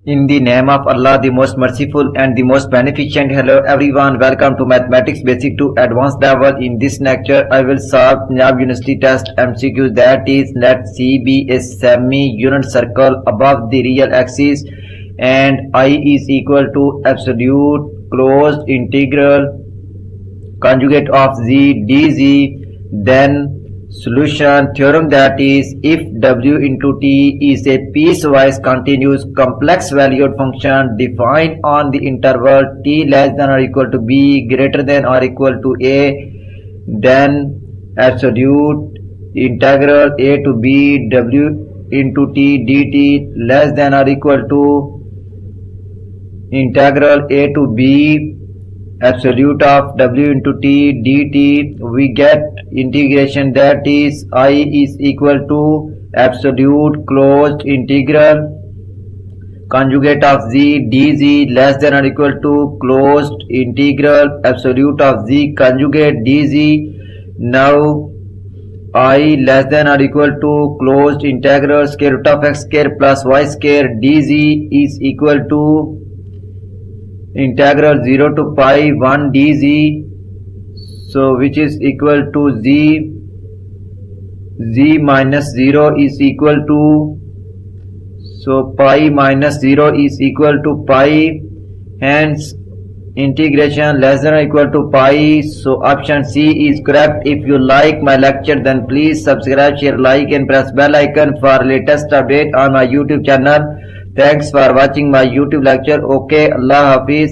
In the name of Allah, the most merciful and the most beneficent. Hello everyone, welcome to Mathematics Basic to Advanced level. In this lecture, I will solve Punjab University test MCQs, that is, let C be a semi-unit circle above the real axis and I is equal to absolute closed integral conjugate of z dz. Then solution theorem, that is, if w into t is a piecewise continuous complex valued function defined on the interval t less than or equal to b greater than or equal to a, then absolute integral a to b w into t dt less than or equal to integral a to b absolute of w into t dt. We get integration, that is, I is equal to absolute closed integral conjugate of z dz less than or equal to closed integral absolute of z conjugate dz. Now I less than or equal to closed integral square root of x square plus y square dz is equal to integral 0 to pi 1 dz, so which is equal to z minus 0 is equal to, so pi minus 0 is equal to pi, hence integration less than or equal to pi. So option C is correct. If you like my lecture, then please subscribe, share, like and press bell icon for latest update on my YouTube channel. Thanks for watching my YouTube lecture. Okay, Allah Hafiz.